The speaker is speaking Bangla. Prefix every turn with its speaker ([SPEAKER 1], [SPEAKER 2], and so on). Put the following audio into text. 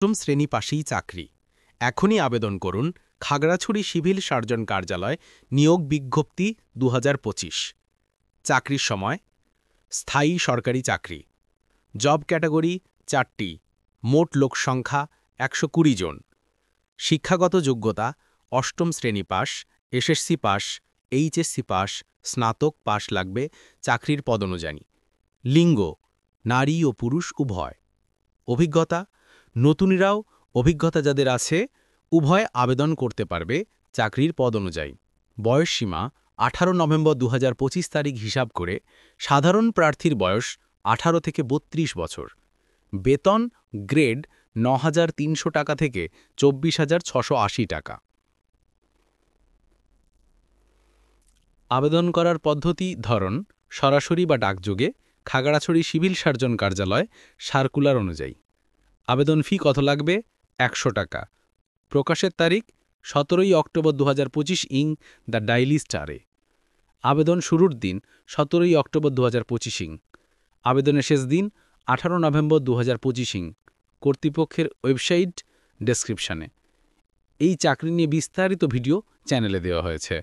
[SPEAKER 1] অষ্টম শ্রেণী পাশেই চাকরি। এখনই আবেদন করুন খাগড়াছড়ি সিভিল সার্জন কার্যালয় নিয়োগ বিজ্ঞপ্তি ২০২৫। চাকরির সময় স্থায়ী সরকারি চাকরি। জব ক্যাটাগরি ৪টি। মোট লোকসংখ্যা ১২০ জন। শিক্ষাগত যোগ্যতা অষ্টম শ্রেণী pass, SSC pass, HSC pass, স্নাতক পাস লাগবে চাকরির পদ অনুযায়ী। লিঙ্গ নারী ও পুরুষ উভয়। অভিজ্ঞতা নতুনিরাও অভিজ্ঞতা যাদের আছে উভয় আবেদন করতে পারবে চাকরির পদ অনুযায়ী। বয়সসীমা ১৮ নভেম্বর ২০২৫ তারিখ হিসাব করে সাধারণ প্রার্থীর বয়স ১৮ থেকে ৩২ বছর। বেতন গ্রেড ৯,৩০০ টাকা থেকে ২৪,৬৮০ টাকা। আবেদন করার পদ্ধতি ধরন সরাসরি বা ডাকযোগে খাগড়াছড়ি সিভিল সার্জন কার্যালয় সার্কুলার অনুযায়ী। আবেদন ফি কত লাগবে? ১০০ টাকা। প্রকাশের তারিখ ১৭ অক্টোবর ২০২৫ ইং দ্য ডাইলি স্টারে। আবেদন শুরুর দিন ১৭ অক্টোবর ২০২৫ ইং। আবেদনের শেষ দিন ১৮ নভেম্বর ২০২৫ ইং। কর্তৃপক্ষের ওয়েবসাইট ডেসক্রিপশনে। এই চাকরি নিয়ে বিস্তারিত ভিডিও চ্যানেলে দেওয়া হয়েছে।